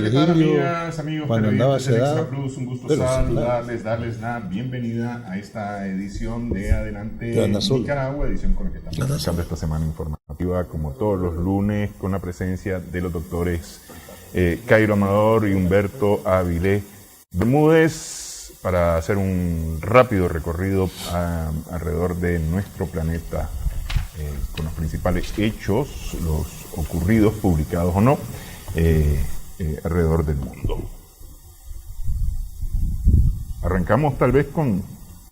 Hola, ¿qué tal, Virgilio, amigas, amigos, cuando andaba televidentes de sedado. Extra Plus? Un gusto Pero saludarles, darles la bienvenida a esta edición de Adelante Pero anda solo. Nicaragua, edición con la que estamos Anda arrancando esta semana informativa, como todos los lunes, con la presencia de los doctores Cairo Amador y Humberto Avilés Bermúdez, para hacer un rápido recorrido alrededor de nuestro planeta, con los principales hechos, los ocurridos, publicados o no, alrededor del mundo. Arrancamos tal vez con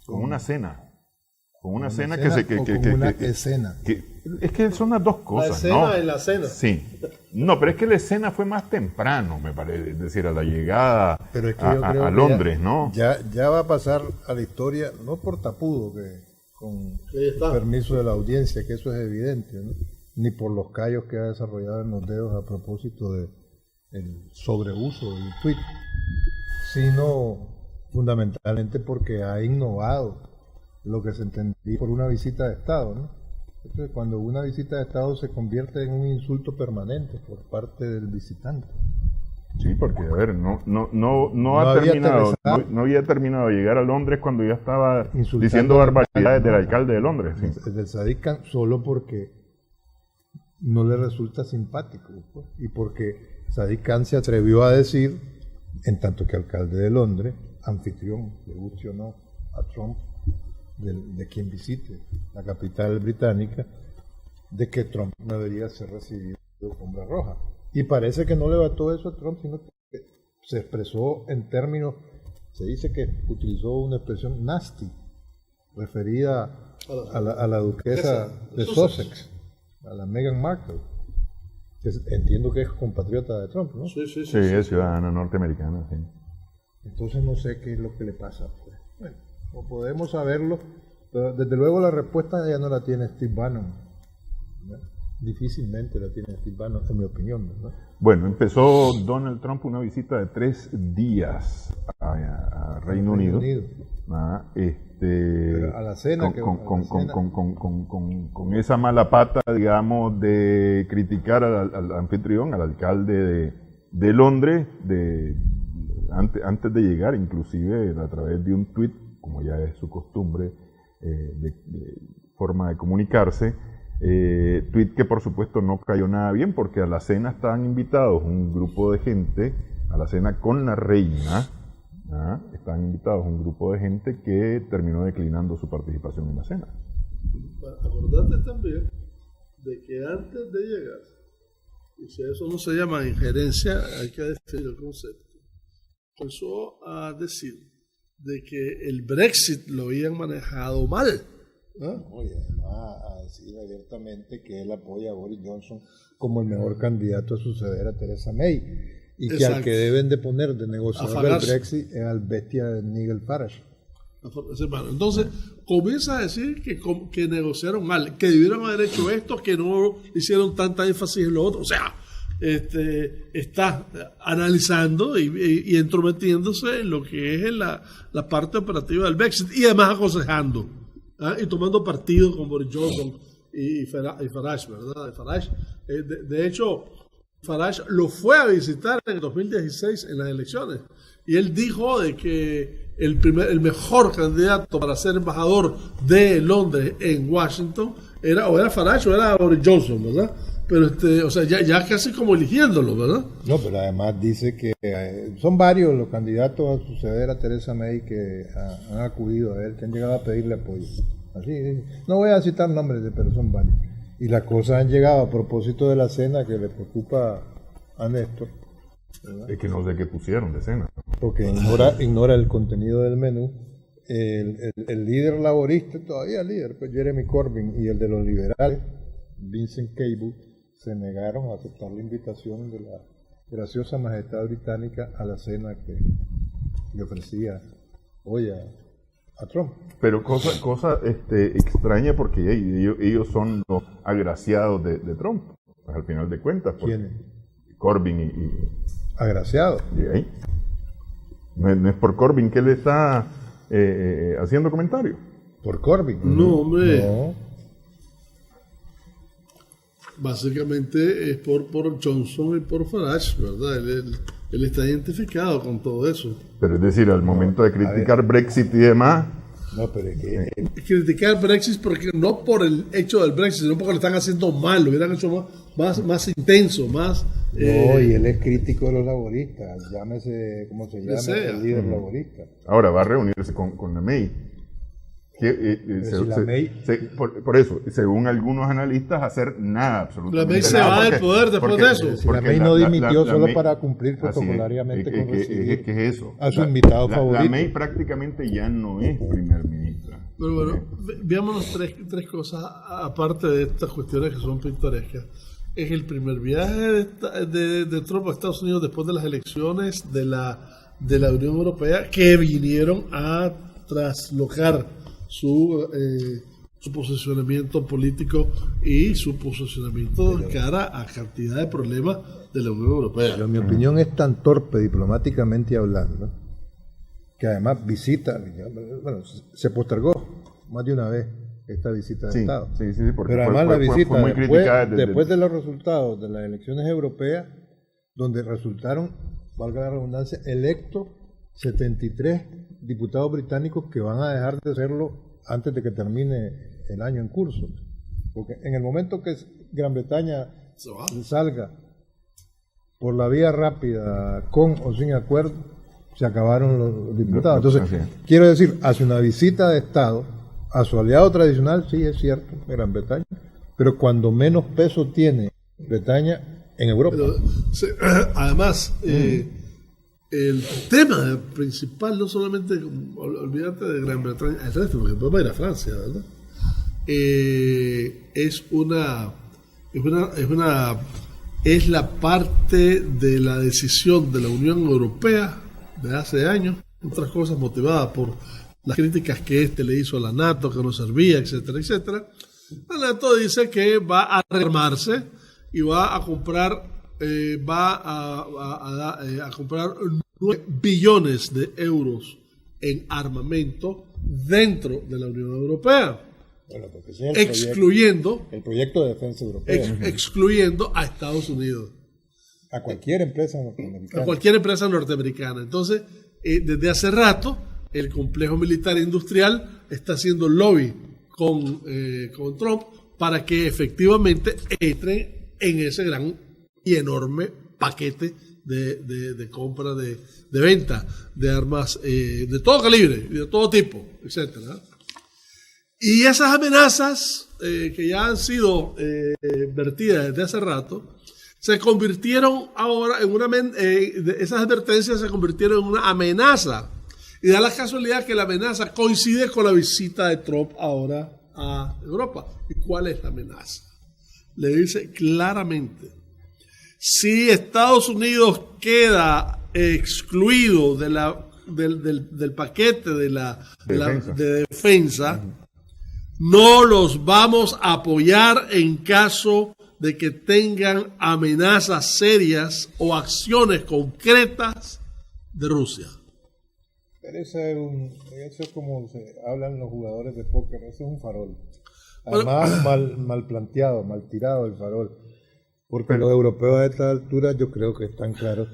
una cena. Con una cena que se... escena. Es que son las dos cosas, la escena ¿no? en la cena. Sí. No, pero es que la escena fue más temprano, me parece. Es decir, a la llegada Pero es que yo creo a que Londres, ¿no? Ya va a pasar a la historia, no por tapudo, que con Ahí está. permiso de la audiencia, que eso es evidente, ¿no? Ni por los callos que ha desarrollado en los dedos a propósito del sobreuso del tweet, sino fundamentalmente porque ha innovado lo que se entendía por una visita de Estado, ¿no? Entonces, cuando una visita de Estado se convierte en un insulto permanente por parte del visitante. Sí, porque, a ver, no había terminado de llegar a Londres cuando ya estaba Insultando diciendo barbaridades del alcalde de Londres. Sí. El del Sadiq Khan, solo porque no le resulta simpático, pues, y porque Sadiq Khan se atrevió a decir, en tanto que alcalde de Londres, anfitrión, le guste o no a Trump, de quien visite la capital británica, de que Trump no debería ser recibido de alfombra roja. Y parece que no le bastó eso a Trump, sino que se expresó en términos, se dice que utilizó una expresión nasty, referida a la duquesa de Sussex, a la Meghan Markle, que entiendo que es compatriota de Trump, ¿no? Sí. Sí, es ciudadana norteamericana, sí. Entonces no sé qué es lo que le pasa. Pues. Bueno, no podemos saberlo, pero desde luego la respuesta ya no la tiene Steve Bannon, ¿no? Difícilmente la tiene Steve Bannon, en mi opinión, ¿no? Bueno, empezó Donald Trump una visita de 3 días a Reino Unido. Pero a la cena con esa mala pata, digamos, de criticar al anfitrión, al alcalde de Londres, antes de llegar, inclusive a través de un tuit, como ya es su costumbre, de forma de comunicarse, tuit que por supuesto no cayó nada bien, porque a la cena estaban invitados un grupo de gente, a la cena con la reina, estaban invitados un grupo de gente que terminó declinando su participación en la cena. Acordate también de que antes de llegar, y si eso no se llama injerencia, hay que definir el concepto, empezó a decir de que el Brexit lo habían manejado mal. Oye, además a decir abiertamente que él apoya a Boris Johnson como el mejor candidato a suceder a Theresa May, y que al que deben de poner de negociador del Brexit es al bestia de Nigel Farage. Entonces comienza a decir que negociaron mal, que debieron haber hecho esto, que no hicieron tanta énfasis en lo otro. O sea, está analizando y entrometiéndose en lo que es en la parte operativa del Brexit, y además aconsejando, y tomando partido con Boris Johnson y Farage, ¿verdad? De hecho, Farage lo fue a visitar en el 2016 en las elecciones, y él dijo de que el mejor candidato para ser embajador de Londres en Washington era Farage o era Boris Johnson, ¿verdad? Pero o sea, ya casi como eligiéndolo, ¿verdad? No, pero además dice que son varios los candidatos a suceder a Theresa May que han acudido a él, que han llegado a pedirle apoyo. Así, no voy a citar nombres, pero son varios. Y las cosas han llegado a propósito de la cena que le preocupa a Néstor, ¿verdad? Es que no sé qué pusieron de cena. Porque ignora el contenido del menú. El líder laborista, todavía líder, pues Jeremy Corbyn, y el de los liberales, Vincent Cable, se negaron a aceptar la invitación de la graciosa majestad británica a la cena que le ofrecía hoy a Trump. Pero cosa extraña, porque ellos son los agraciados de Trump, pues, al final de cuentas. ¿Quiénes? Corbyn y agraciados. Y ahí. No es por Corbyn que él está haciendo comentarios. ¿Por Corbyn? No, hombre. No. Básicamente es por Johnson y por Farage, ¿verdad? Él está identificado con todo eso. Pero es decir, al momento de criticar Brexit y demás, No, pero es que Criticar Brexit porque no por el hecho del Brexit, sino porque lo están haciendo mal, lo hubieran hecho más intenso, más... no, y él es crítico de los laboristas, llámese, ¿cómo se llama? sea. El líder laborista. ahora va a reunirse con la May. si la May- Por eso, según algunos analistas, hacer nada, absolutamente La May se nada, va del poder después de eso. Si la porque May no dimitió la solo May- para cumplir así protocolariamente con recibir ¿qué es eso? a su invitado La favorito. May prácticamente ya no es primer ministra. Pero bueno, veámonos tres cosas aparte de estas cuestiones que son pintorescas. Es el primer viaje de Trump a Estados Unidos después de las elecciones de la Unión Europea que vinieron a traslocar su posicionamiento político y su posicionamiento de cara a cantidad de problemas de la Unión Europea. Pero mi opinión es tan torpe diplomáticamente hablando, que además bueno, se postergó más de una vez esta visita de Sí, Estado. sí, porque Pero además la visita, fue muy criticada después de los resultados de las elecciones europeas, donde resultaron, valga la redundancia, electos 73 diputados británicos que van a dejar de serlo antes de que termine el año en curso. Porque en el momento que Gran Bretaña Se va. salga por la vía rápida, con o sin acuerdo, se acabaron los diputados. Entonces, Así es. quiero decir, hace una visita de Estado a su aliado tradicional, sí es cierto, Gran Bretaña, pero cuando menos peso tiene Bretaña en Europa. Pero, además, el tema principal, no solamente, olvídate de Gran Bretaña, el resto, porque podemos ir a Francia, ¿verdad? Es la parte de la decisión de la Unión Europea de hace años, otras cosas motivadas por las críticas que le hizo a la NATO, que no servía, etcétera, etcétera. La NATO dice que va a rearmarse y va a comprar a comprar 9 billones de euros en armamento dentro de la Unión Europea, Bueno, porque ese es excluyendo el proyecto de defensa europea. excluyendo a Estados Unidos, A cualquier empresa a norteamericana. cualquier empresa norteamericana. Entonces, desde hace rato, el complejo militar industrial está haciendo lobby con Trump para que efectivamente entre en ese gran y enorme paquete de compra, de venta de armas de todo calibre y de todo tipo, etcétera. Y esas amenazas que ya han sido vertidas desde hace rato, se convirtieron ahora en esas advertencias se convirtieron en una amenaza. Y da la casualidad que la amenaza coincide con la visita de Trump ahora a Europa. ¿Y cuál es la amenaza? Le dice claramente, si Estados Unidos queda excluido del paquete de defensa, no los vamos a apoyar en caso de que tengan amenazas serias o acciones concretas de Rusia. Pero eso es como se hablan los jugadores de póker, eso es un farol. Además, mal planteado, mal tirado el farol. Porque los europeos a esta altura yo creo que están claros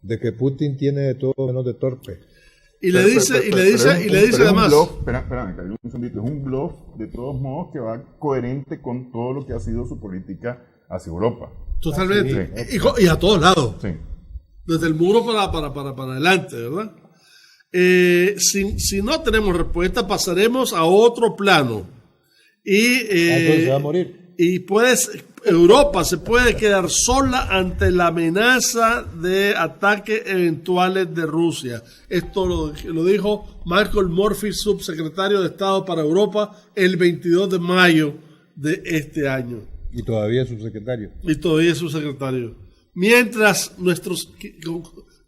de que Putin tiene de todo menos de torpe. Y le dice además... Espérame, un segundito. Es un bluff, de todos modos, que va coherente con todo lo que ha sido su política hacia Europa. Totalmente. Y a todos lados. Sí. Desde el muro para adelante, ¿verdad? Si no tenemos respuesta, pasaremos a otro plano. Entonces va a morir. Y Europa se puede quedar sola ante la amenaza de ataques eventuales de Rusia. Esto lo dijo Michael Murphy, subsecretario de Estado para Europa, el 22 de mayo de este año. Y todavía es subsecretario. Mientras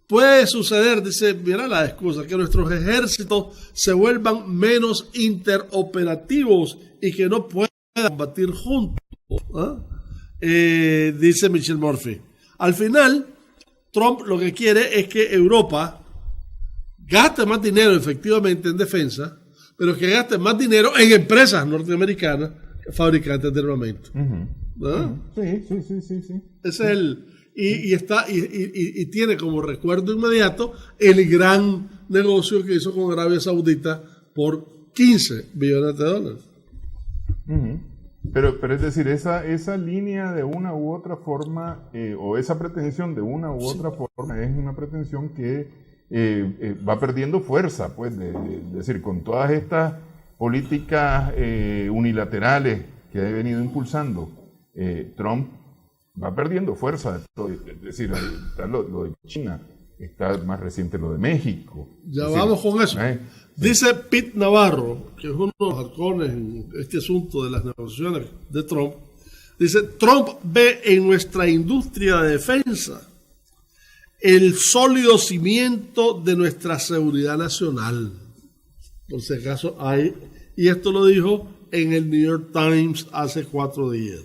puede suceder, dice, mira la excusa, que nuestros ejércitos se vuelvan menos interoperativos y que no puedan combatir juntos. Dice Michelle Murphy. Al final, Trump lo que quiere es que Europa gaste más dinero efectivamente en defensa, pero que gaste más dinero en empresas norteamericanas fabricantes de armamento. Sí. Ese es y tiene como recuerdo inmediato el gran negocio que hizo con Arabia Saudita por 15 billones de dólares. Uh-huh. Pero es decir, esa línea de una u otra forma, o esa pretensión de una u otra forma, es una pretensión que va perdiendo fuerza, pues, de decir, con todas estas políticas unilaterales que ha venido impulsando Trump, va perdiendo fuerza. Es decir, está lo de China, está más reciente lo de México. Ya vamos con eso. Dice Pete Navarro, que es uno de los halcones en este asunto de las negociaciones de Trump, dice, Trump ve en nuestra industria de defensa el sólido cimiento de nuestra seguridad nacional. Por si acaso hay, y esto lo dijo en el New York Times hace 4 días.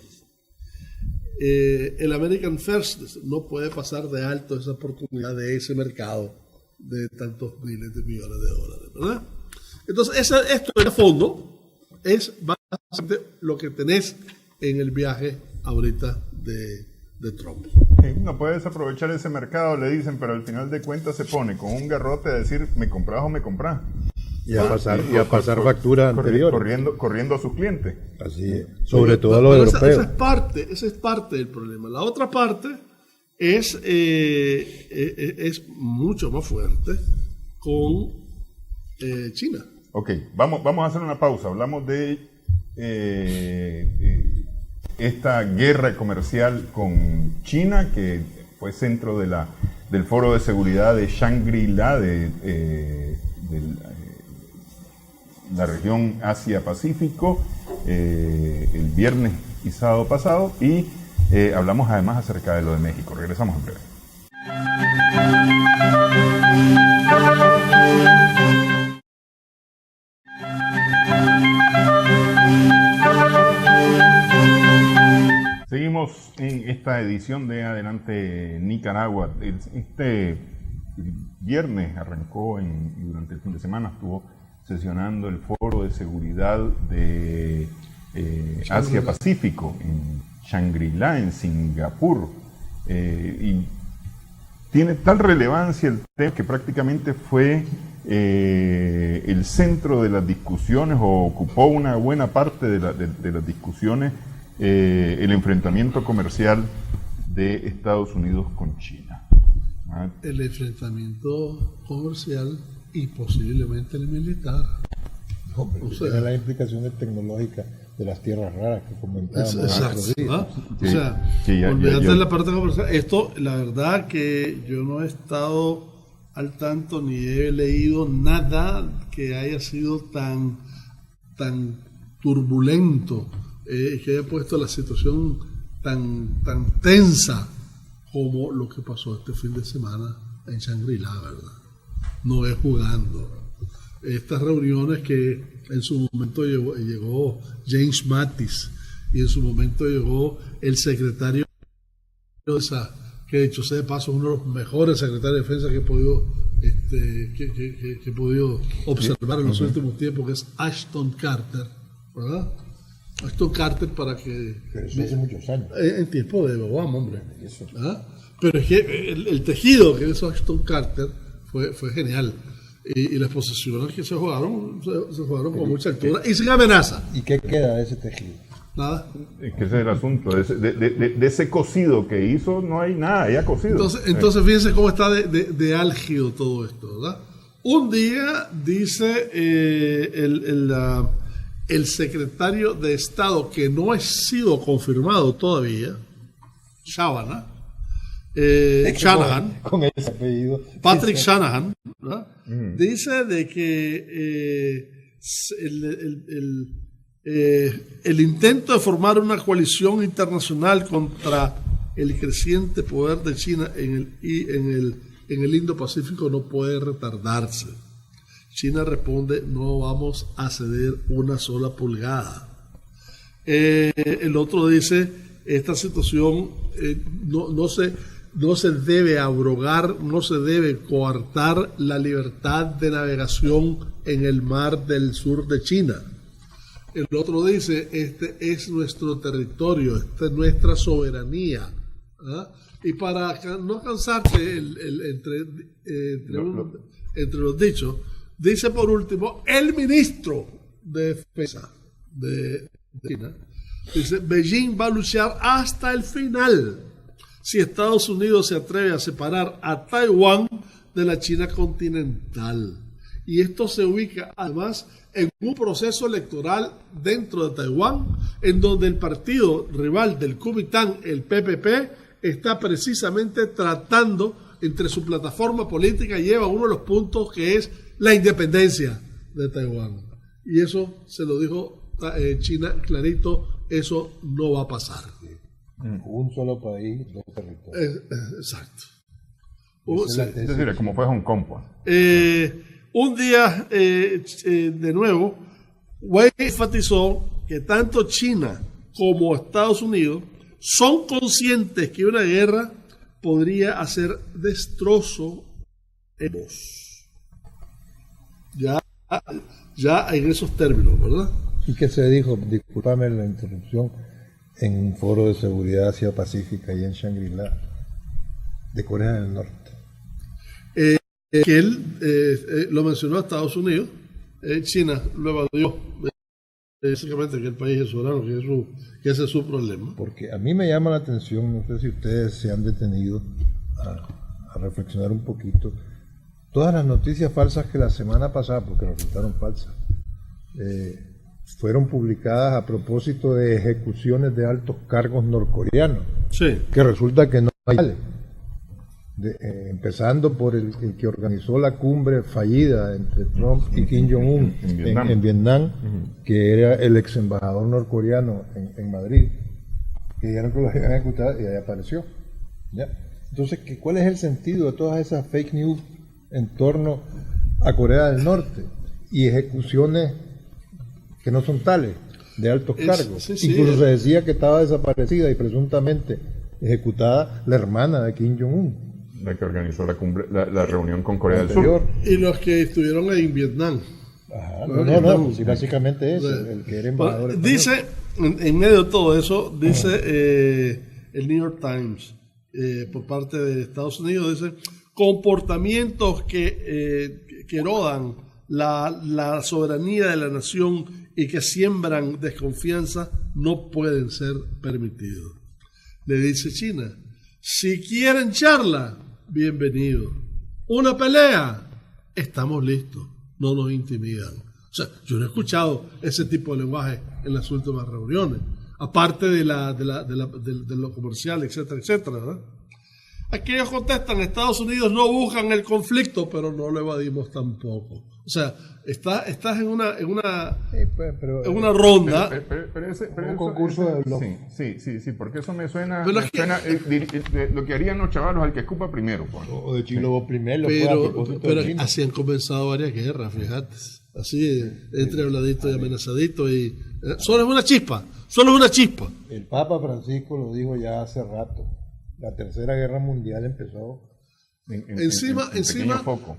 El American First no puede pasar de alto esa oportunidad de ese mercado de tantos miles de millones de dólares, ¿verdad? Entonces, esto en el fondo es básicamente lo que tenés en el viaje ahorita de Trump. No puedes aprovechar ese mercado, le dicen, pero al final de cuentas se pone con un garrote a decir, ¿me compras o me compras? Y a pasar facturas anteriores. Corriendo a sus clientes. Así es. Sobre todo a los europeos. Esa es parte del problema. La otra parte es mucho más fuerte con China. Ok, vamos a hacer una pausa. Hablamos de esta guerra comercial con China, que fue centro de del Foro de Seguridad de Shangri-La de la región Asia-Pacífico el viernes y sábado pasado, y hablamos además acerca de lo de México. Regresamos en breve. Seguimos en esta edición de Adelante Nicaragua. Este viernes arrancó durante el fin de semana, estuvo sesionando el Foro de Seguridad de Asia-Pacífico en Shangri-La, en Singapur. Y tiene tal relevancia el tema que prácticamente fue el centro de las discusiones, o ocupó una buena parte de las discusiones, el enfrentamiento comercial de Estados Unidos con China. El enfrentamiento comercial y posiblemente el militar. Hombre, o sea, las implicaciones tecnológicas de las tierras raras que comentábamos. Exacto. ¿Ah? Sí, o sea, olvídate de la parte comercial. Esto, la verdad que yo no he estado al tanto ni he leído nada que haya sido tan turbulento, que haya puesto la situación tan tensa como lo que pasó este fin de semana en Shangri-La, ¿verdad? No es jugando. Estas reuniones que en su momento llegó James Mattis, y en su momento llegó el secretario de esa, que dicho sea de paso es uno de los mejores secretarios de defensa que he podido observar en los últimos tiempos, que es Ashton Carter, ¿verdad? Ashton Carter, para que... Pero eso hace muchos años. En tiempo de Obama, hombre. ¿Ah? Pero es que el tejido que hizo Ashton Carter fue genial. Y las posiciones que se jugaron con mucha altura y sin amenaza. ¿Y qué queda de ese tejido? Nada. Es que ese es el asunto. De ese cocido que hizo, no hay nada, ya cocido. Entonces fíjense cómo está de álgido todo esto, ¿verdad? Un día dice el secretario de Estado, que no ha sido confirmado todavía, Shanahan, con ese apellido, Patrick Shanahan, ¿verdad? Dice de que el intento de formar una coalición internacional contra el creciente poder de China en el Indo-Pacífico no puede retardarse. China responde: no vamos a ceder una sola pulgada. El otro dice: esta situación no se debe abrogar, no se debe coartar la libertad de navegación en el mar del sur de China. El otro dice: este es nuestro territorio, esta es nuestra soberanía, ¿ah? Y para no cansarte entre los dichos, dice por último el ministro de Defensa de China, dice: Beijing va a luchar hasta el final si Estados Unidos se atreve a separar a Taiwán de la China continental. Y esto se ubica además en un proceso electoral dentro de Taiwán, en donde el partido rival del Kuomintang, el PPP, está precisamente tratando, entre su plataforma política, lleva uno de los puntos que es la independencia de Taiwán. Y eso se lo dijo China clarito, eso no va a pasar. Un solo país, dos territorios. Exacto. Es decir, como fue Hong Kong. Un día, de nuevo, Wei enfatizó que tanto China como Estados Unidos son conscientes que una guerra podría hacer destrozo en ambos. Ya en esos términos, ¿verdad? ¿Y qué se dijo? Discúlpame la interrupción, en un foro de seguridad Asia-Pacífica y en Shangri-La, de Corea del Norte. Que él lo mencionó a Estados Unidos, China lo evadió, básicamente que el país es soberano, que ese es su problema. Porque a mí me llama la atención, no sé si ustedes se han detenido a reflexionar un poquito, todas las noticias falsas que la semana pasada, porque resultaron falsas, fueron publicadas a propósito de ejecuciones de altos cargos norcoreanos, sí, que resulta que no hay. Empezando por el que organizó la cumbre fallida entre Trump y Kim Jong-un en Vietnam, que era el ex embajador norcoreano en Madrid, que dijeron que lo habían ejecutado y ahí apareció. ¿Ya? Entonces, ¿cuál es el sentido de todas esas fake news en torno a Corea del Norte y ejecuciones que no son tales, de altos cargos? Sí, incluso se decía que estaba desaparecida y presuntamente ejecutada la hermana de Kim Jong-un, la que organizó la cumbre, la reunión con Corea del Sur. Y los que estuvieron en Vietnam. Ajá, no, sí, básicamente es el que era embajador. Dice, en medio de todo eso, dice el New York Times, por parte de Estados Unidos, dice: comportamientos que erodan la soberanía de la nación y que siembran desconfianza no pueden ser permitidos. Le dice China: si quieren charla, bienvenido. Una pelea, estamos listos. No nos intimidan. O sea, yo no he escuchado ese tipo de lenguaje en las últimas reuniones, aparte de lo comercial, etcétera, etcétera, ¿verdad? Aquellos contestan: Estados Unidos no buscan el conflicto, pero no lo evadimos tampoco. O sea, estás en una ronda. Pero un concurso de blog. Sí, porque eso me suena, lo que harían los chavalos al que escupa primero. Pues. O de Chilobo primero. Pero así han comenzado varias guerras, fíjate. Así, entre habladito y amenazadito. Solo es una chispa. El Papa Francisco lo dijo ya hace rato. La Tercera Guerra Mundial empezó... Encima foco,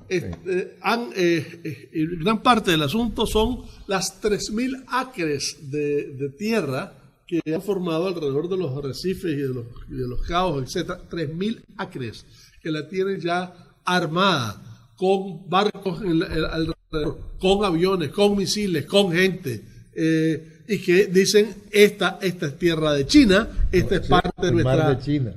gran parte del asunto son las 3.000 acres de tierra que han formado alrededor de los arrecifes y de los caos, etcétera. 3.000 acres que la tienen ya armada, con barcos alrededor, con aviones, con misiles, con gente, y que dicen: esta es tierra de China, esta es parte de nuestra... Mar de China.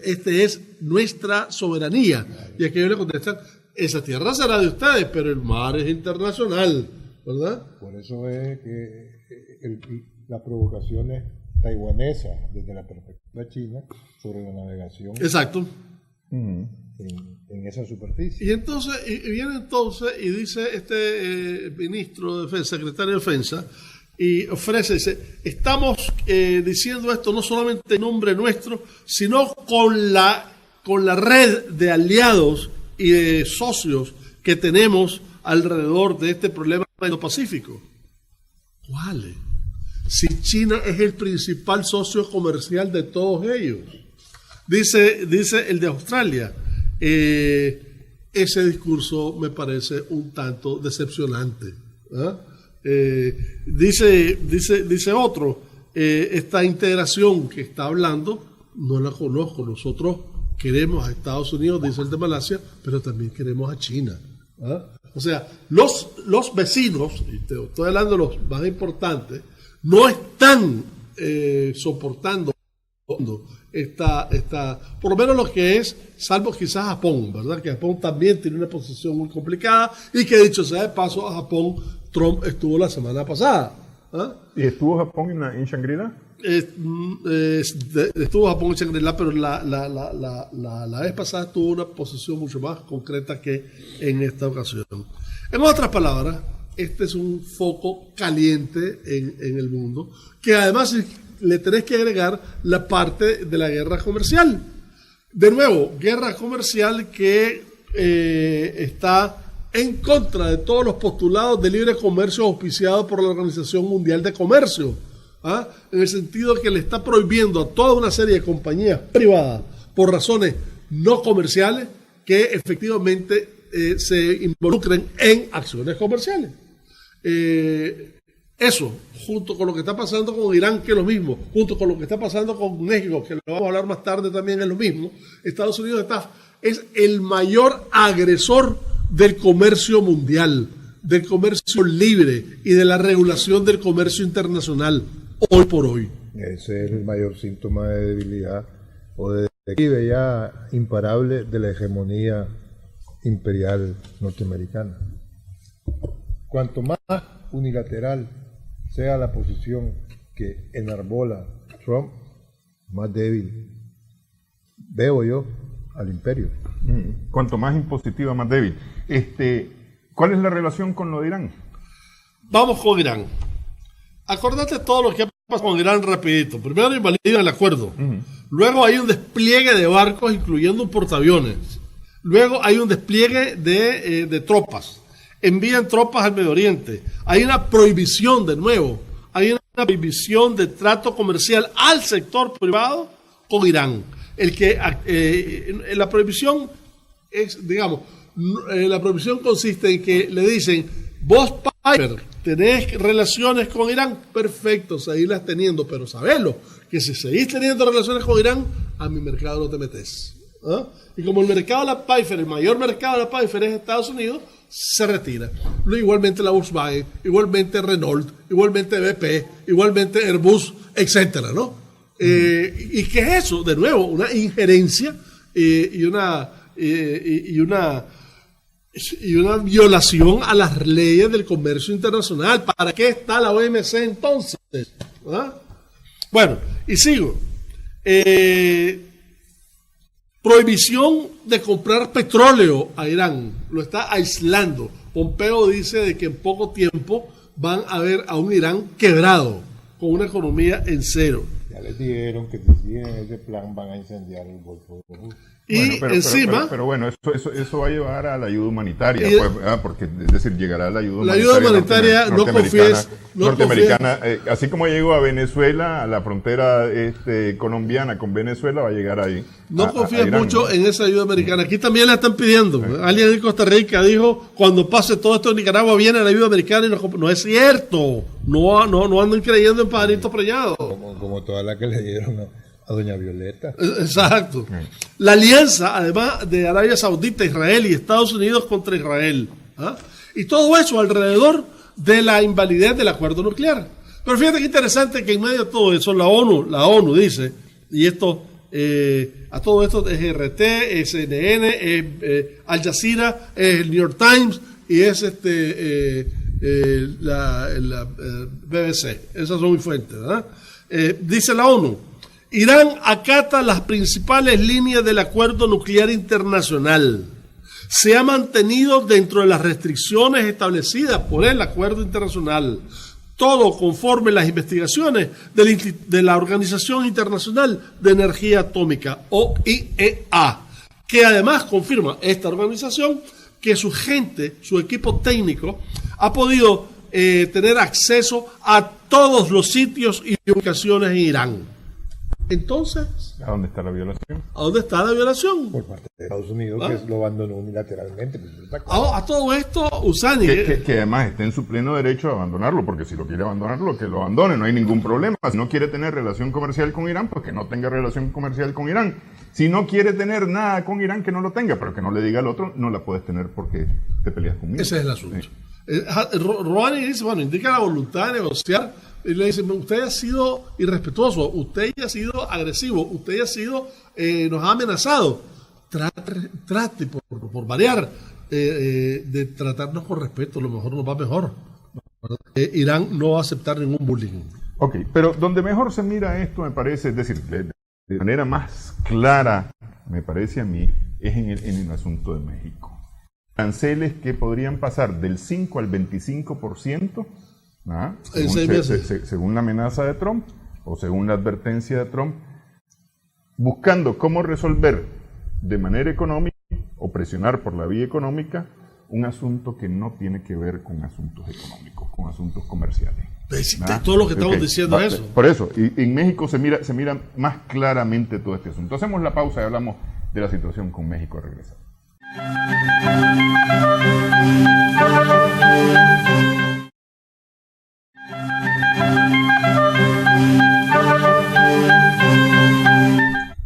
Este es nuestra soberanía. Y aquellos le contestan: esa tierra será de ustedes, pero el mar es internacional, ¿verdad? Por eso es que la provocación es taiwanesa desde la perspectiva china sobre la navegación. Exacto. En esa superficie. Y entonces, viene y dice este ministro de Defensa, secretario de Defensa, y dice: estamos diciendo esto no solamente en nombre nuestro, sino con la red de aliados y de socios que tenemos alrededor de este problema Indo-Pacífico. ¿Cuáles? Si China es el principal socio comercial de todos ellos. Dice el de Australia. Ese discurso me parece un tanto decepcionante. Dice otro: esta integración que está hablando no la conozco. Nosotros queremos a Estados Unidos, dice el de Malasia, pero también queremos a China. ¿Ah? O sea, los vecinos, y te estoy hablando de los más importantes, no están soportando por lo menos lo que es, salvo quizás Japón, ¿verdad? Que Japón también tiene una posición muy complicada y que, dicho sea de paso, a Japón Trump estuvo la semana pasada. ¿Ah? ¿Y estuvo Japón en Shangri-La? Estuvo Japón en Shangri-La, pero la vez pasada tuvo una posición mucho más concreta que en esta ocasión. En otras palabras, este es un foco caliente en el mundo, que además le tenés que agregar la parte de la guerra comercial. De nuevo, guerra comercial que está en contra de todos los postulados de libre comercio auspiciados por la Organización Mundial de Comercio. ¿Ah? En el sentido que le está prohibiendo a toda una serie de compañías privadas, por razones no comerciales, que efectivamente se involucren en acciones comerciales. Eso, junto con lo que está pasando con Irán, que es lo mismo, junto con lo que está pasando con México, que lo vamos a hablar más tarde también, es lo mismo. Estados Unidos es el mayor agresor del comercio mundial, del comercio libre y de la regulación del comercio internacional, hoy por hoy. Ese es el mayor síntoma de debilidad o de declive ya imparable de la hegemonía imperial norteamericana. Cuanto más unilateral sea la posición que enarbola Trump, más débil veo yo al imperio. Cuanto más impositiva, más débil. ¿Cuál es la relación con lo de Irán? Vamos con Irán. Acordate todo lo que ha pasado con Irán rapidito. Primero invalidan el acuerdo. Luego hay un despliegue de barcos, incluyendo un portaaviones. Luego hay un despliegue de tropas. Envían tropas al Medio Oriente. Hay una prohibición, de nuevo, hay una prohibición de trato comercial al sector privado con Irán. La prohibición es, digamos, la prohibición consiste en que le dicen, vos, Piper, tenés relaciones con Irán, perfecto, seguirlas teniendo, pero sabelo, que si seguís teniendo relaciones con Irán, a mi mercado no te metes. ¿Ah? Y como el mercado de la Piper, el mayor mercado de la Piper es Estados Unidos, se retira. Igualmente la Volkswagen, igualmente Renault, igualmente BP, igualmente Airbus, etcétera, ¿no? ¿Y qué es eso? De nuevo, una injerencia y una violación a las leyes del comercio internacional. ¿Para qué está la OMC entonces? ¿Ah? Bueno, y sigo. Prohibición de comprar petróleo a Irán. Lo está aislando. Pompeo dice de que en poco tiempo van a ver a un Irán quebrado, con una economía en cero. Ya les dijeron que si siguen ese plan van a incendiar el Golfo de México. Y bueno, encima... Pero bueno, eso va a llevar a la ayuda humanitaria, porque es decir, llegará la ayuda humanitaria norteamericana. Así como llegó a Venezuela, a la frontera colombiana con Venezuela, va a llegar ahí. No confíes mucho en esa ayuda americana. Aquí también la están pidiendo. Alguien en Costa Rica dijo, cuando pase todo esto en Nicaragua viene la ayuda americana, y no es cierto. No andan creyendo en pajaritos preñados. Como toda la que le dieron a doña Violeta. Exacto. La alianza, además, de Arabia Saudita, Israel y Estados Unidos contra Israel. ¿Ah? Y todo eso alrededor de la invalidez del acuerdo nuclear. Pero fíjate qué interesante que en medio de todo eso la ONU dice, y esto, a todo esto es RT, es CNN, Al Jazeera, es el New York Times y es la BBC. Esas son mis fuentes, ¿verdad? Dice la ONU, Irán acata las principales líneas del acuerdo nuclear internacional. Se ha mantenido dentro de las restricciones establecidas por el acuerdo internacional. Todo conforme las investigaciones de la Organización Internacional de Energía Atómica, OIEA, que además confirma esta organización que su gente, su equipo técnico, ha podido tener acceso a todos los sitios y ubicaciones en Irán. Entonces, ¿A dónde está la violación? ¿a dónde está la violación? Por parte de Estados Unidos, que lo abandonó unilateralmente. A todo esto, Usani, Que además esté en su pleno derecho a abandonarlo, porque si lo quiere abandonarlo, que lo abandone, no hay ningún problema. Si no quiere tener relación comercial con Irán, pues que no tenga relación comercial con Irán. Si no quiere tener nada con Irán, que no lo tenga, pero que no le diga al otro, no la puedes tener porque te peleas conmigo. ese es el asunto. Sí. Rouhani dice, bueno, indica la voluntad de negociar, y le dice, usted ha sido irrespetuoso, usted ha sido agresivo, usted ha sido, nos ha amenazado. Trate por variar, de tratarnos con respeto, a lo mejor nos va mejor. Irán no va a aceptar ningún bullying. Ok, pero donde mejor se mira esto, me parece, es decir, de manera más clara, me parece a mí, es en el asunto de México. Aranceles que podrían pasar del 5 al 25%, en 6 meses. según la amenaza de Trump, o según la advertencia de Trump, buscando cómo resolver de manera económica, o presionar por la vía económica, un asunto que no tiene que ver con asuntos económicos, con asuntos comerciales. Todo lo que estamos diciendo es eso. Por eso, y en México se mira más claramente todo este asunto. Hacemos la pausa y hablamos de la situación con México a regresar.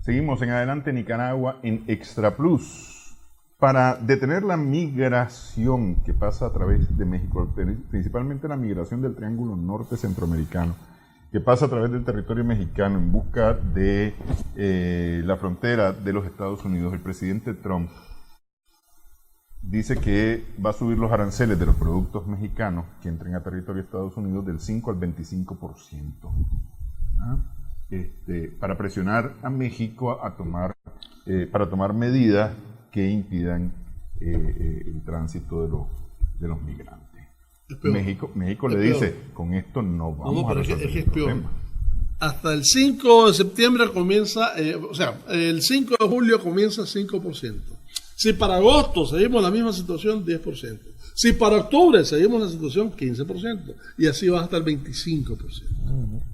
Seguimos en Adelante Nicaragua en Extra Plus. Para detener la migración que pasa a través de México, principalmente la migración del Triángulo Norte Centroamericano, que pasa a través del territorio mexicano en busca de la frontera de los Estados Unidos, el presidente Trump dice que va a subir los aranceles de los productos mexicanos que entren a territorio de Estados Unidos del 5 al 25%. Para presionar a México para tomar medidas que impidan el tránsito de los migrantes. México le dice, con esto no vamos a resolver el problema. Hasta el 5 de septiembre comienza, el 5 de julio comienza 5%. Si para agosto seguimos la misma situación, 10%. Si para octubre seguimos la situación, 15%. Y así va hasta el 25%.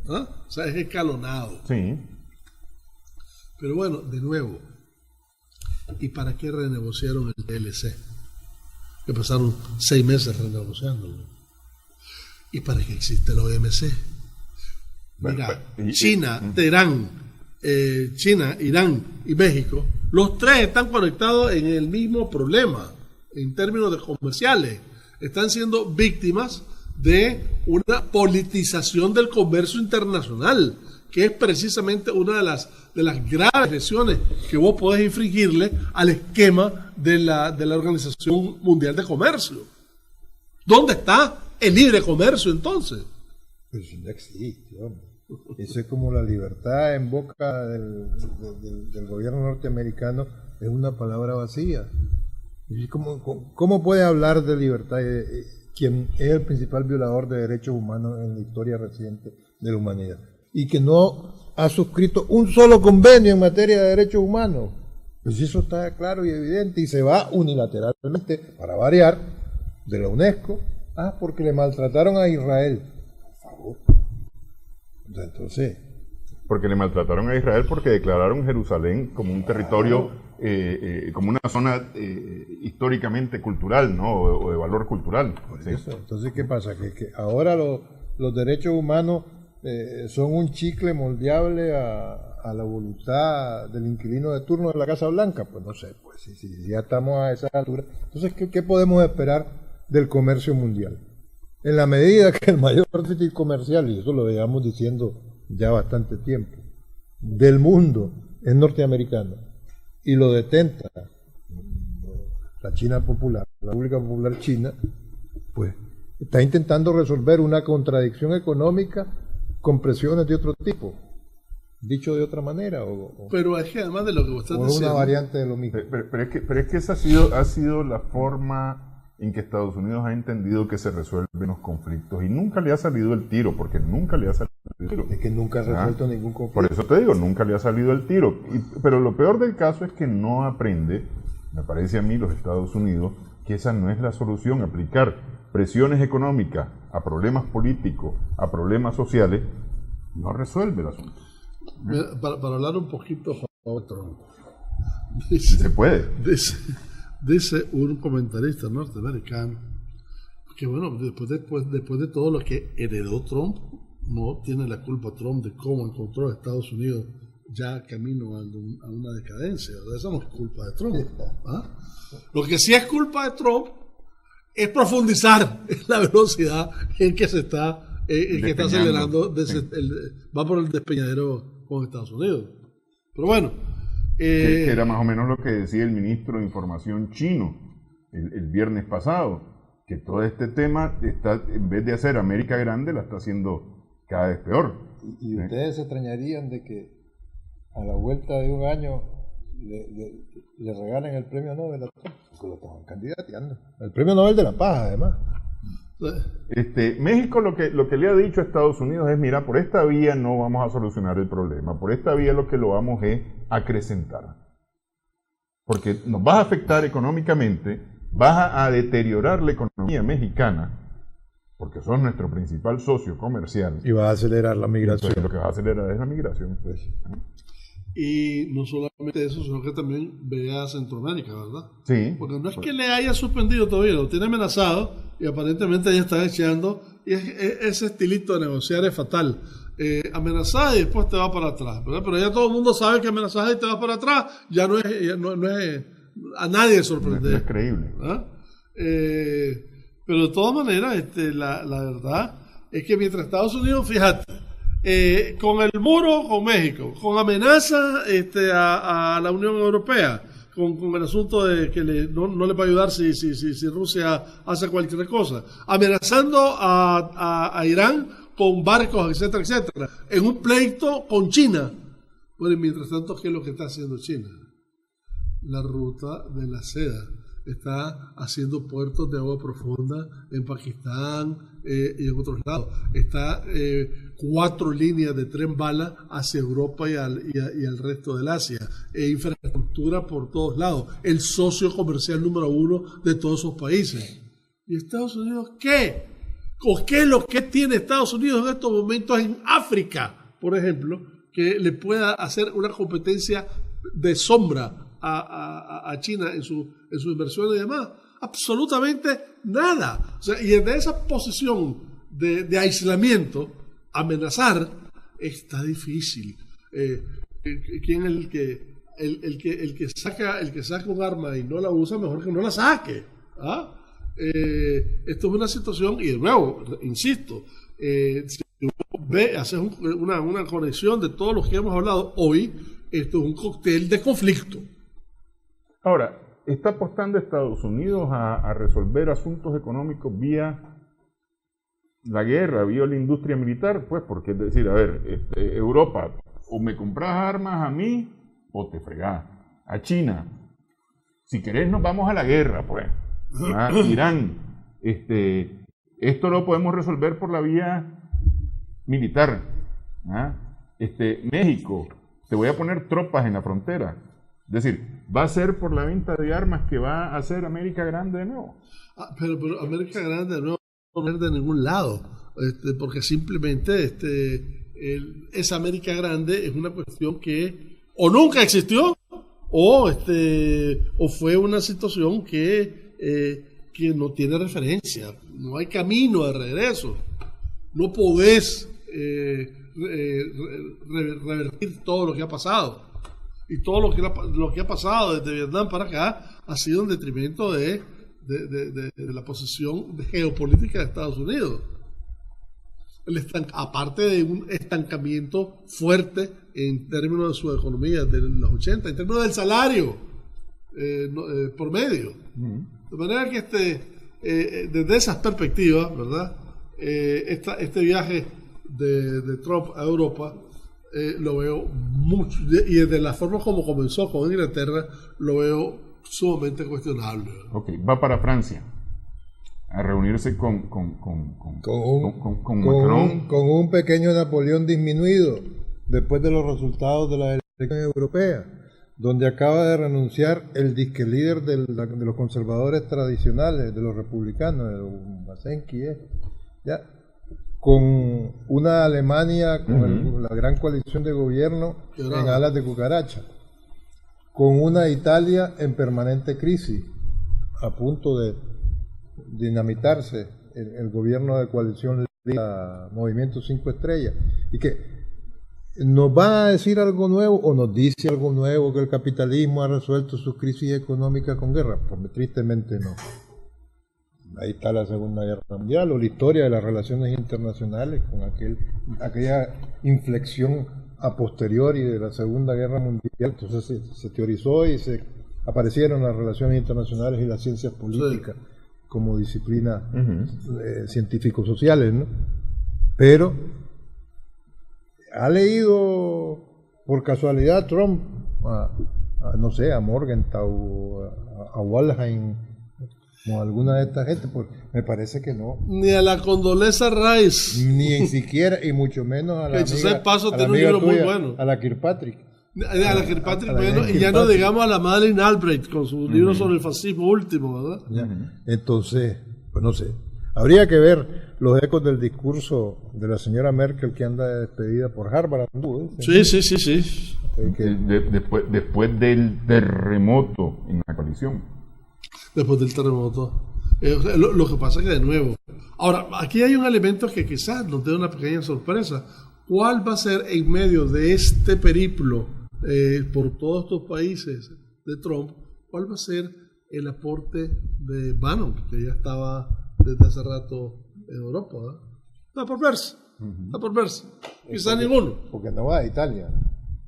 ¿Ah? O sea, es escalonado. Sí. Pero bueno, de nuevo, ¿y para qué renegociaron el TLC? Que pasaron 6 meses renegociándolo. ¿Y para qué existe la OMC? Mira, China, Teherán, China, Irán y México, los tres están conectados en el mismo problema, en términos de comerciales. Están siendo víctimas de una politización del comercio internacional, que es precisamente una de las graves lesiones que vos podés infringirle al esquema de la Organización Mundial de Comercio. ¿Dónde está el libre comercio entonces? Pero eso no existe, hombre. Eso es como la libertad en boca del gobierno norteamericano, es una palabra vacía. ¿Cómo puede hablar de libertad quien es el principal violador de derechos humanos en la historia reciente de la humanidad? Y que no ha suscrito un solo convenio en materia de derechos humanos. Pues eso está claro y evidente, y se va unilateralmente, para variar, de la UNESCO, porque le maltrataron a Israel. Por favor. Entonces, porque le maltrataron a Israel porque declararon Jerusalén como un territorio, como una zona históricamente cultural, ¿no? O de valor cultural. ¿Sí? Entonces, ¿qué pasa? Que ahora los derechos humanos son un chicle moldeable a la voluntad del inquilino de turno de la Casa Blanca. Pues no sé, pues si ya estamos a esa altura. Entonces, ¿qué podemos esperar del comercio mundial? En la medida que el mayor déficit comercial, y eso lo veíamos diciendo ya bastante tiempo, del mundo es norteamericano, y lo detenta la China Popular, la República Popular China, pues está intentando resolver una contradicción económica con presiones de otro tipo, dicho de otra manera, pero es que además de lo que vos estás diciendo, una variante de lo mismo. Pero es que esa ha sido la forma en que Estados Unidos ha entendido que se resuelven los conflictos, y nunca le ha salido el tiro, porque nunca le ha salido el tiro. Es que nunca ha resuelto ningún conflicto. Por eso te digo, nunca le ha salido el tiro. Pero lo peor del caso es que no aprende, me parece a mí, los Estados Unidos, que esa no es la solución. Aplicar presiones económicas a problemas políticos, a problemas sociales, no resuelve el asunto. Para hablar un poquito de Trump. Se puede. Dice un comentarista norteamericano que, bueno, después de todo lo que heredó Trump, no tiene la culpa Trump de cómo encontró a Estados Unidos ya camino a una decadencia. Eso no es culpa de Trump. ¿Ah? Lo que sí es culpa de Trump es profundizar en la velocidad en que se está, que está acelerando, va por el despeñadero con Estados Unidos. Pero bueno. Que era más o menos lo que decía el ministro de Información chino el viernes pasado, que todo este tema está, en vez de hacer América grande, la está haciendo cada vez peor. Y ustedes se extrañarían de que a la vuelta de un año le regalen el premio Nobel a Trump, porque lo estaban candidateando. El premio Nobel de la Paz, además. México lo que le ha dicho a Estados Unidos es, mira, por esta vía no vamos a solucionar el problema, por esta vía lo que lo vamos es acrecentar. Porque nos vas a afectar económicamente, vas a deteriorar la economía mexicana, porque son nuestro principal socio comercial. Y va a acelerar la migración. Entonces, lo que va a acelerar es la migración. Pues. Y no solamente eso, sino que también ve a Centroamérica, ¿verdad? Sí. Porque no es que le haya suspendido todavía, lo tiene amenazado y aparentemente ya está echando. Y ese estilito de negociar es fatal. Amenazada y después te va para atrás, ¿verdad? Pero ya todo el mundo sabe que amenazada y te va para atrás ya no es a nadie sorprender. No es creíble. Pero de todas maneras, la verdad es que mientras Estados Unidos, fíjate, con el muro con México, con amenaza a la Unión Europea, con el asunto de que no le va a ayudar si Rusia hace cualquier cosa, amenazando a Irán con barcos, etcétera, etcétera, en un pleito con China. Bueno, y mientras tanto, ¿qué es lo que está haciendo China? La ruta de la seda. Está haciendo puertos de agua profunda en Pakistán y en otros lados. Está 4 líneas de tren bala hacia Europa y al resto del Asia. Infraestructura por todos lados. El socio comercial número 1 de todos esos países. ¿Y Estados Unidos qué? ¿O qué es lo que tiene Estados Unidos en estos momentos en África, por ejemplo, que le pueda hacer una competencia de sombra a China en su inversión y demás? Absolutamente nada. O sea, y desde esa posición de aislamiento, amenazar, está difícil. ¿Quién es el que saca un arma y no la usa? Mejor que no la saque. ¿Ah? Esto es una situación, y de nuevo, insisto, si haces una conexión de todos los que hemos hablado hoy, esto es un cóctel de conflicto. Ahora, ¿está apostando Estados Unidos a resolver asuntos económicos vía la guerra, vía la industria militar? Pues porque es decir, a ver, Europa, o me compras armas a mí, o te fregás. A China, si querés nos vamos a la guerra, pues. Irán, esto lo podemos resolver por la vía militar. México, te voy a poner tropas en la frontera. Es decir, va a ser por la venta de armas que va a hacer América grande de nuevo. Pero América grande de nuevo no va a ir de ningún lado, porque simplemente esa América grande es una cuestión que o nunca existió o fue una situación que no tiene referencia, no hay camino de regreso, no podés revertir todo lo que ha pasado. Y todo lo que ha pasado desde Vietnam para acá ha sido en detrimento de la posición geopolítica de Estados Unidos. Aparte de un estancamiento fuerte en términos de su economía de los 80, en términos del salario por medio. De manera que desde esas perspectivas, ¿verdad? Este viaje de Trump a Europa lo veo mucho, y desde la forma como comenzó con Inglaterra, lo veo sumamente cuestionable. Ok, va para Francia a reunirse con Macron. Con un pequeño Napoleón disminuido después de los resultados de las elecciones europeas, donde acaba de renunciar el disque líder de los conservadores tradicionales, de los republicanos, de Masenki, ya. con una Alemania con la gran coalición de gobierno en alas de cucaracha, con una Italia en permanente crisis, a punto de dinamitarse el gobierno de coalición Movimiento 5 Estrellas, y que nos va a decir algo nuevo o nos dice algo nuevo, que el capitalismo ha resuelto sus crisis económicas con guerra. Pues tristemente no. Ahí está la Segunda Guerra Mundial o la historia de las relaciones internacionales con aquella inflexión a posteriori de la Segunda Guerra Mundial. Entonces se teorizó y se aparecieron las relaciones internacionales y las ciencias políticas como disciplinas científico-sociales, ¿no? Pero ha leído por casualidad Trump no sé, a Morgenthau, a Waldheim, como alguna de estas gente, pues me parece que no. Ni a la Condoleezza Rice. Ni siquiera, y mucho menos a la amiga, Paso tiene un libro muy bueno. A la Kirkpatrick. A la Kirkpatrick, bueno, y ya no digamos a la Madeleine Albright con su libro sobre el fascismo último, ¿verdad? Entonces, pues no sé. Habría que ver los ecos del discurso de la señora Merkel que anda despedida por Harvard. Sí. Después del terremoto en la coalición. Después del terremoto. Lo que pasa es que de nuevo. Ahora, aquí hay un elemento que quizás nos dé una pequeña sorpresa. ¿Cuál va a ser en medio de este periplo por todos estos países de Trump? ¿Cuál va a ser el aporte de Bannon, que ya estaba desde hace rato en Europa? Está por verse. Está por verse. Quizás ninguno. Porque no va a Italia.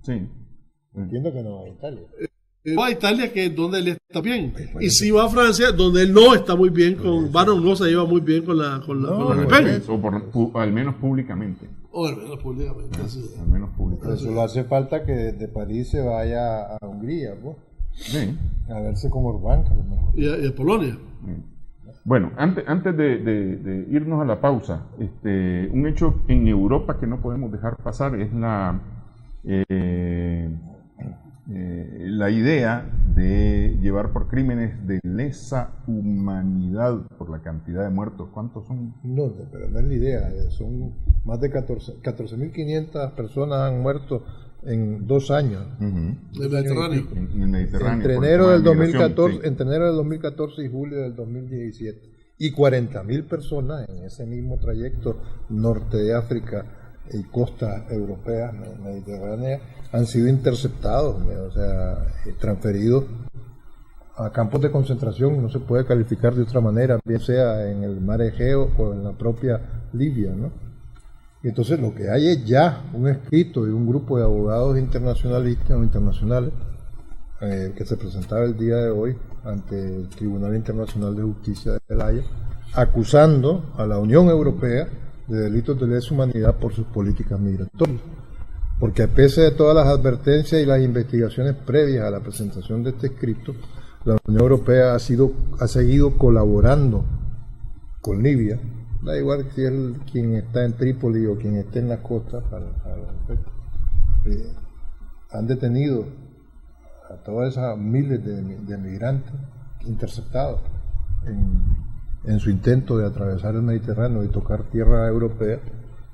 Sí. Entiendo que no va a Italia. Va a Italia, que es donde él está bien. Y si va a Francia, donde él no está muy bien con Bannon, no se lleva muy bien con la Le Pen. O al menos públicamente. O al menos públicamente, sí. Al menos públicamente. Solo hace falta que desde París se vaya a Hungría, ¿no? Sí. A verse como Orbán, a lo mejor. Y a Polonia. Bueno, antes de irnos a la pausa, un hecho en Europa que no podemos dejar pasar es la idea de llevar por crímenes de lesa humanidad por la cantidad de muertos. ¿Cuántos son? No, pero no es la idea. Son más de 14.500 personas han muerto en 2 años. En el Mediterráneo. En el Mediterráneo. Entre enero del 2014, entre enero del 2014 y julio del 2017. Y 40.000 personas en ese mismo trayecto norte de África y costa europea, mediterránea, han sido interceptados, o sea, transferidos a campos de concentración. No se puede calificar de otra manera, bien sea en el mar Egeo o en la propia Libia, ¿no? Y entonces lo que hay es ya un escrito de un grupo de abogados internacionalistas o internacionales que se presentaba el día de hoy ante el Tribunal Internacional de Justicia de La Haya, acusando a la Unión Europea de delitos de lesa humanidad por sus políticas migratorias. Porque a pesar de todas las advertencias y las investigaciones previas a la presentación de este escrito, la Unión Europea ha seguido colaborando con Libia. Da igual si es quien está en Trípoli o quien esté en las costas. Han detenido a todas esas miles de migrantes interceptados en su intento de atravesar el Mediterráneo y tocar tierra europea,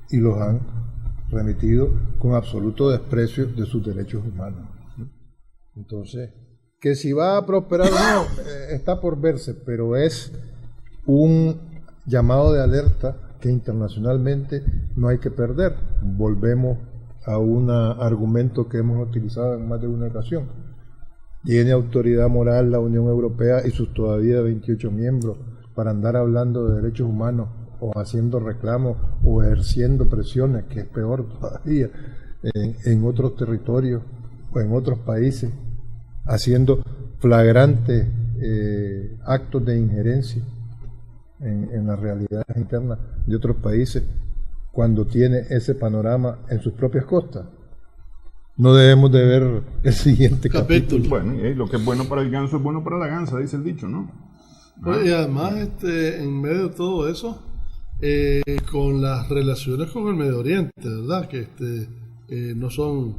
y los han remitido con absoluto desprecio de sus derechos humanos. Entonces, que si va a prosperar o no, está por verse, pero es un llamado de alerta que internacionalmente no hay que perder. Volvemos a un argumento que hemos utilizado en más de una ocasión. ¿Tiene autoridad moral la Unión Europea y sus todavía 28 miembros para andar hablando de derechos humanos o haciendo reclamos o ejerciendo presiones, que es peor todavía, en otros territorios o en otros países, haciendo flagrantes actos de injerencia en las realidades internas de otros países cuando tiene ese panorama en sus propias costas? No debemos de ver el siguiente capítulo. Bueno, y lo que es bueno para el ganso es bueno para la gansa, dice el dicho, ¿no? Y además, en medio de todo eso, con las relaciones con el Medio Oriente, ¿verdad? Que no son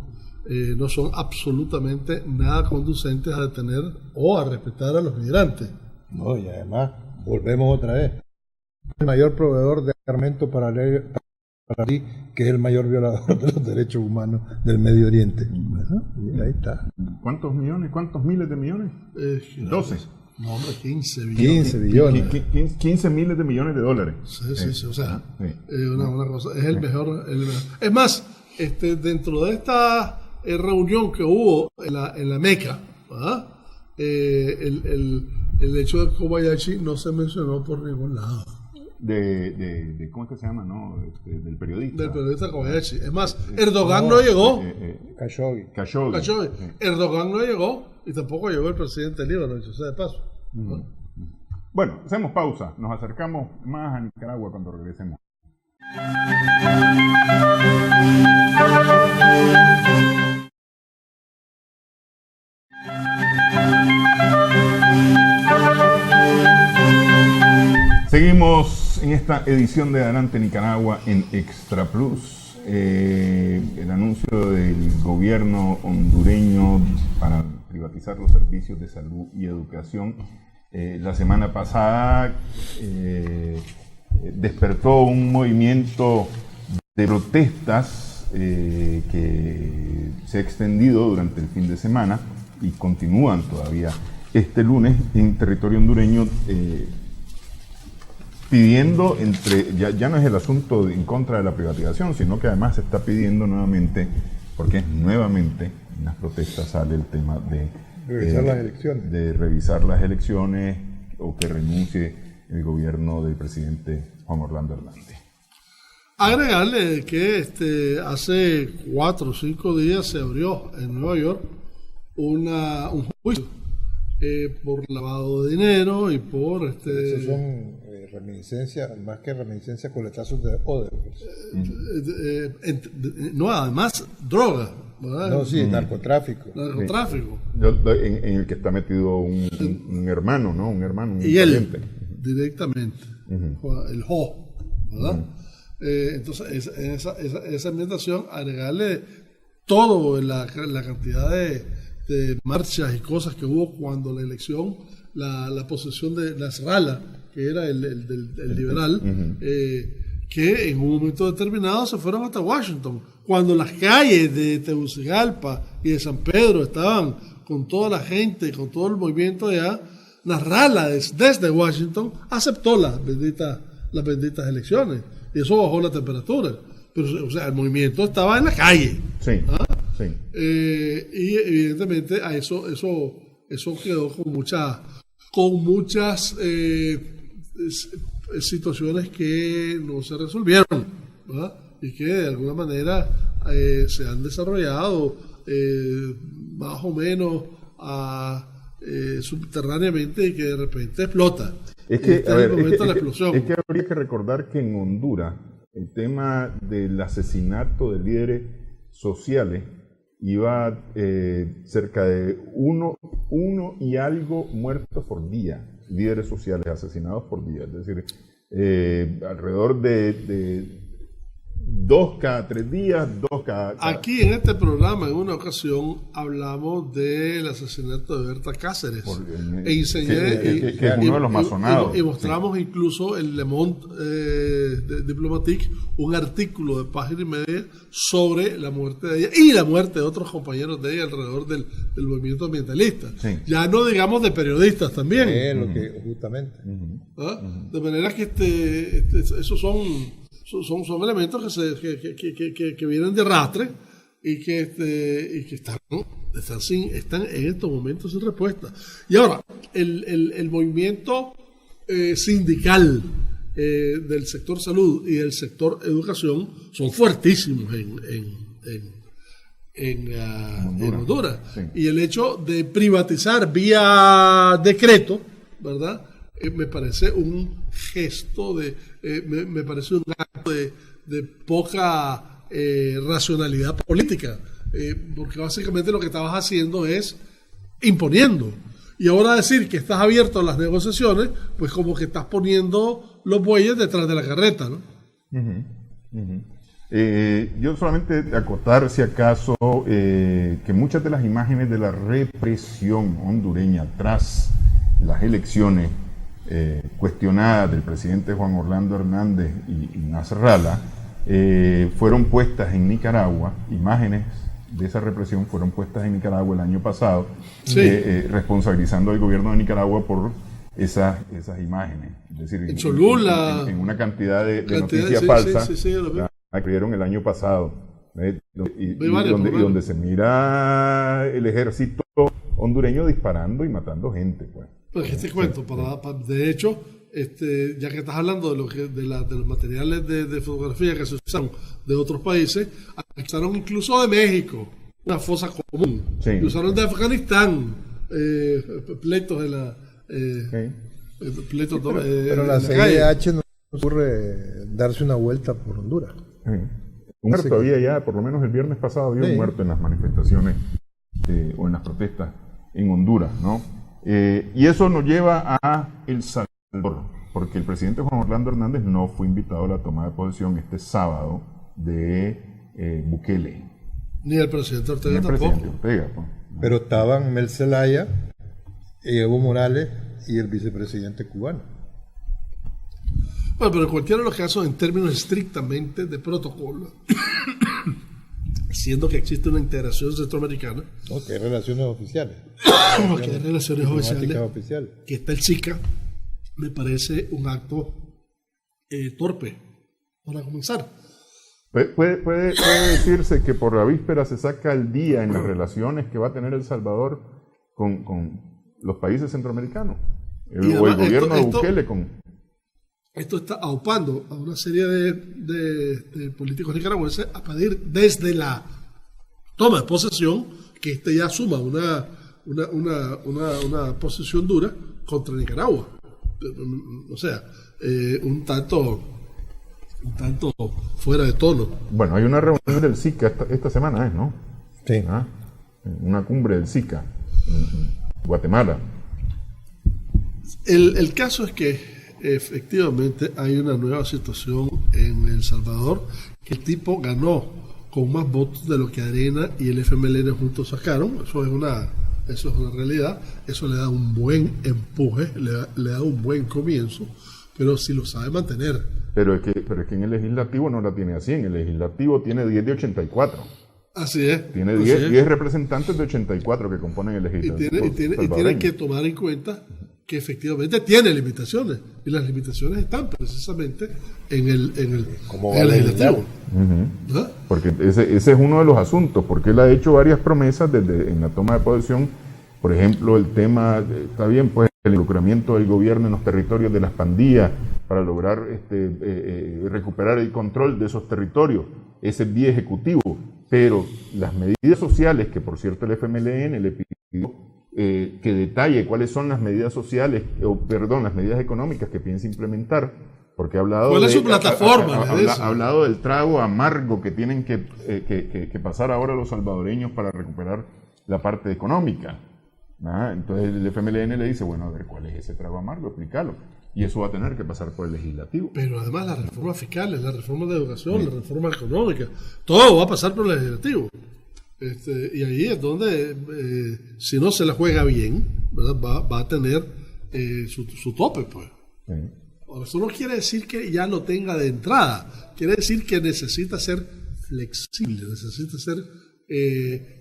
absolutamente nada conducentes a detener o a respetar a los migrantes. No, y además, volvemos otra vez. El mayor proveedor de armamento para para ti, que es el mayor violador de los derechos humanos del Medio Oriente. Bueno, y ahí está. ¿Cuántos millones? ¿Cuántos miles de millones? 12. No, hombre, 15 billones. 15 billones. 15 miles de millones de dólares. Sí, o sea, sí. Una cosa, es el mejor. Es más, dentro de esta reunión que hubo en la Meca, ¿verdad? El hecho de Kobayashi no se mencionó por ningún lado. ¿Cómo es que se llama? ¿No? Del periodista. Del periodista Kobayashi. Es más, Erdogan no llegó. Khashoggi. Erdogan no llegó y tampoco llegó el presidente del Líbano, dicho sea de paso. Bueno, hacemos pausa. Nos acercamos más a Nicaragua cuando regresemos. Seguimos en esta edición de Adelante Nicaragua en Extra Plus. El anuncio del gobierno hondureño para privatizar los servicios de salud y educación la semana pasada despertó un movimiento de protestas que se ha extendido durante el fin de semana y continúan todavía este lunes en territorio hondureño, pidiendo, ya no es el asunto en contra de la privatización, sino que además se está pidiendo nuevamente, porque nuevamente en las protestas sale el tema de revisar las elecciones. De revisar las elecciones o que renuncie el gobierno del presidente Juan Orlando Hernández. Agregarle que hace 4 o 5 días se abrió en Nueva York un juicio por lavado de dinero y por Esos son reminiscencias, más que reminiscencias, coletazos de Odebrecht. No, además droga, ¿verdad? No, sí, narcotráfico. Narcotráfico. En el que está metido un hermano, ¿no? Un y pariente. Él, directamente, el Jo, ¿verdad? Entonces, esa ambientación, agregarle todo la cantidad de marchas y cosas que hubo cuando la elección, la posesión de Nasrallah, que era el liberal, que en un momento determinado se fueron hasta Washington. Cuando las calles de Tegucigalpa y de San Pedro estaban con toda la gente, con todo el movimiento de allá, Nasrallah desde Washington aceptó las benditas elecciones y eso bajó la temperatura. Pero, o sea, el movimiento estaba en la calle. Sí. Sí. Y evidentemente a eso quedó con muchas situaciones que no se resolvieron, ¿verdad? Y que de alguna manera se han desarrollado más o menos subterráneamente y que de repente explota. Es que, la explosión. Es que habría que recordar que en Honduras el tema del asesinato de líderes sociales iba cerca de uno y algo muertos por día, líderes sociales asesinados por día, es decir, alrededor de 2 cada 3 días, 2 cada... Aquí en este programa, en una ocasión, hablamos del asesinato de Berta Cáceres. Que es uno de los más sonados. Y mostramos incluso en Le Monde Diplomatique un artículo de página y media sobre la muerte de ella y la muerte de otros compañeros de ella alrededor del movimiento ambientalista. Sí. Ya no digamos de periodistas también. Justamente. De manera que esos son elementos que vienen de arrastre y que están en estos momentos sin respuesta. Y ahora, el movimiento sindical del sector salud y del sector educación son fuertísimos en Honduras. Sí. Y el hecho de privatizar vía decreto, ¿verdad? Me parece un gesto me parece un acto de poca racionalidad política, porque básicamente lo que estabas haciendo es imponiendo. Y ahora decir que estás abierto a las negociaciones, pues como que estás poniendo los bueyes detrás de la carreta, ¿no? Yo solamente acotar, si acaso, que muchas de las imágenes de la represión hondureña tras las elecciones cuestionadas del presidente Juan Orlando Hernández y Nasrallah fueron puestas en Nicaragua, imágenes de esa represión fueron puestas en Nicaragua el año pasado, responsabilizando al gobierno de Nicaragua por esas imágenes. Es decir, en Cholula, en una cantidad de noticias falsas que ocurrieron el año pasado, y donde se mira el ejército hondureño disparando y matando gente. Pues te cuento, de hecho, ya que estás hablando de los materiales de fotografía que se usaron de otros países, usaron incluso de México, una fosa común, usaron de Afganistán, pleitos de la... pero la CIDH no ocurre darse una vuelta por Honduras. Un muerto había ya, por lo menos el viernes pasado había un muerto en las manifestaciones o en las protestas en Honduras, ¿no? Y eso nos lleva a El Salvador, porque el presidente Juan Orlando Hernández no fue invitado a la toma de posesión este sábado de Bukele. Ni el presidente Ortega tampoco. Pero estaban Mel Zelaya, Evo Morales y el vicepresidente cubano. Bueno, pero en cualquiera de los casos, en términos estrictamente de protocolo, siendo que existe una integración centroamericana. No, que hay relaciones oficiales. Que hay relaciones oficiales. Que está el SICA, me parece un acto torpe, para comenzar. Puede decirse que por la víspera se saca el día en las relaciones que va a tener El Salvador con los países centroamericanos. O el gobierno de Bukele con... Esto está aupando a una serie de políticos nicaragüenses a pedir desde la toma de posesión que ya asuma una posición dura contra Nicaragua. O sea, un tanto fuera de tono. Bueno, hay una reunión del SICA esta semana, ¿no? Sí. Una cumbre del SICA en Guatemala. El caso es que efectivamente hay una nueva situación en El Salvador, que el tipo ganó con más votos de lo que Arena y el FMLN juntos sacaron. Eso es una realidad. Eso le da un buen empuje, le da un buen comienzo, pero si lo sabe mantener. Pero es que en el legislativo no la tiene así. En el legislativo tiene 10 de 84. Así es. Tiene 10 representantes de 84 que componen el legislativo. Y tiene que tomar en cuenta que efectivamente tiene limitaciones, y las limitaciones están precisamente en el legislativo. Uh-huh. Porque ese es uno de los asuntos, porque él ha hecho varias promesas en la toma de posesión. Por ejemplo, el tema, está bien, pues el involucramiento del gobierno en los territorios de las pandillas para lograr recuperar el control de esos territorios. Ese es vía ejecutivo, pero las medidas sociales, que por cierto el FMLN le pidió que detalle cuáles son las medidas sociales, las medidas económicas que piensa implementar, porque ha hablado ¿cuál es su plataforma? Ha hablado del trago amargo que tienen que pasar ahora los salvadoreños para recuperar la parte económica. Entonces el FMLN le dice, bueno, a ver, ¿cuál es ese trago amargo? Explícalo. Y eso va a tener que pasar por el legislativo. Pero además las reformas fiscales, la reforma de educación, la reforma económica, todo va a pasar por el legislativo. Y ahí es donde, si no se la juega bien, va a tener su tope, pues. Sí. Ahora, eso no quiere decir que ya lo tenga de entrada, quiere decir que necesita ser flexible,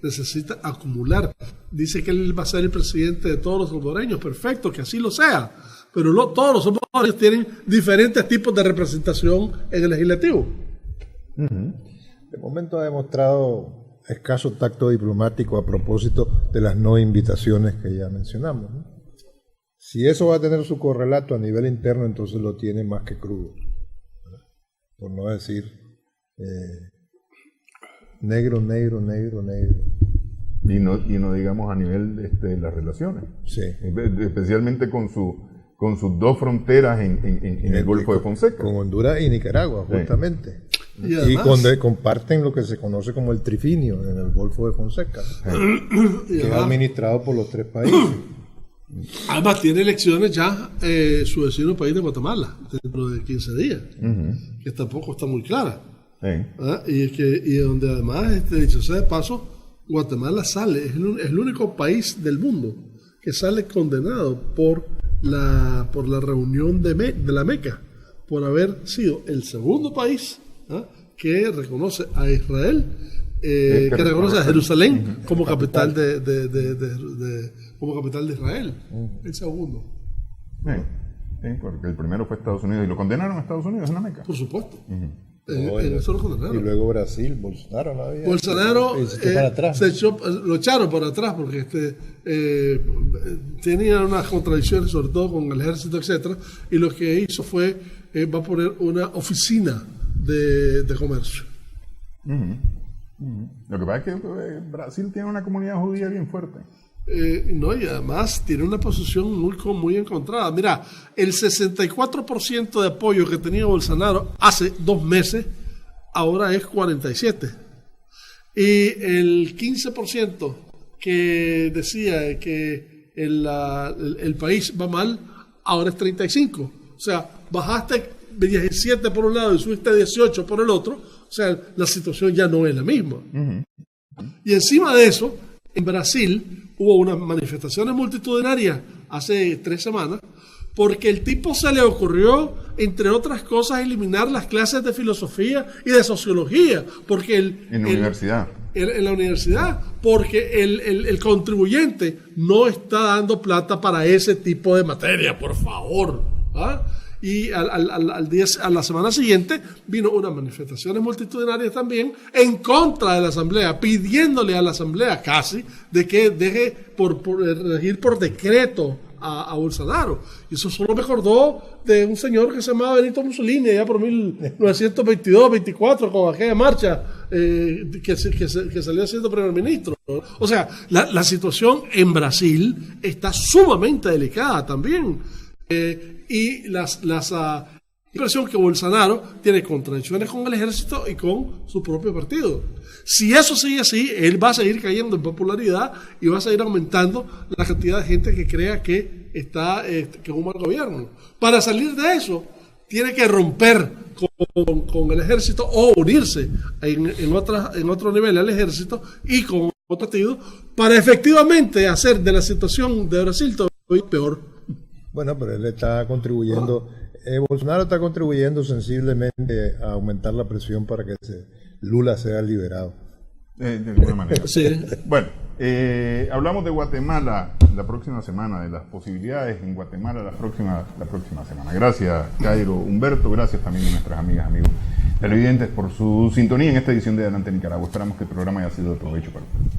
necesita acumular. Dice que él va a ser el presidente de todos los salvadoreños, perfecto, que así lo sea, pero todos los salvadoreños tienen diferentes tipos de representación en el legislativo. Uh-huh. De momento ha demostrado escaso tacto diplomático a propósito de las no invitaciones que ya mencionamos, ¿no? Si eso va a tener su correlato a nivel interno, entonces lo tiene más que crudo, ¿verdad? Por no decir negro. Y no digamos a nivel de las relaciones. Sí. Especialmente con sus dos fronteras en el Golfo de Fonseca. Con Honduras y Nicaragua, justamente. Sí. Y donde comparten lo que se conoce como el trifinio en el Golfo de Fonseca, que es administrado por los tres países. Además tiene elecciones ya su vecino país de Guatemala dentro de 15 días, que tampoco está muy clara. Y donde además, dicho sea de paso, Guatemala es el único país del mundo que sale condenado por la reunión de la Meca, por haber sido el segundo país que reconoce a Israel, que reconoce a Jerusalén como capital como capital de Israel. El segundo. Sí, porque el primero fue Estados Unidos y lo condenaron a Estados Unidos en la Meca. Por supuesto. Y luego Brasil, Bolsonaro lo echaron para atrás porque tenía unas contradicciones, sobre todo con el ejército, etcétera, y lo que hizo fue va a poner una oficina de comercio. Lo que pasa es que Brasil tiene una comunidad judía bien fuerte. No, y además tiene una posición muy encontrada. Mira, el 64% de apoyo que tenía Bolsonaro hace 2 meses, ahora es 47%. Y el 15% que decía que el país va mal, ahora es 35%. O sea, bajaste 17 por un lado y subiste 18 por el otro. O sea, la situación ya no es la misma. Y encima de eso, en Brasil hubo unas manifestaciones multitudinarias hace 3 semanas porque el tipo se le ocurrió, entre otras cosas, eliminar las clases de filosofía y de sociología. Porque en la universidad. En la universidad, porque el contribuyente no está dando plata para ese tipo de materia, por favor. Y a la semana siguiente vino unas manifestaciones multitudinarias también en contra de la Asamblea, pidiéndole a la Asamblea casi de que deje por regir por decreto a Bolsonaro. Y eso solo me acordó de un señor que se llamaba Benito Mussolini, allá por 1922-24, con aquella marcha que salió siendo primer ministro. O sea, la situación en Brasil está sumamente delicada también. Y la impresión que Bolsonaro tiene contradicciones con el ejército y con su propio partido. Si eso sigue así, él va a seguir cayendo en popularidad y va a seguir aumentando la cantidad de gente que crea que está que es un mal gobierno. Para salir de eso, tiene que romper con el ejército o unirse en otro nivel al ejército y con otro partido para efectivamente hacer de la situación de Brasil todavía peor. Bueno, pero él está contribuyendo, Bolsonaro está contribuyendo sensiblemente a aumentar la presión para que Lula sea liberado. De alguna manera. Sí. Bueno, hablamos de Guatemala la próxima semana, de las posibilidades en Guatemala la próxima semana. Gracias, Cairo, Humberto, gracias también a nuestras amigas, amigos televidentes por su sintonía en esta edición de Adelante Nicaragua. Esperamos que el programa haya sido de provecho para ustedes.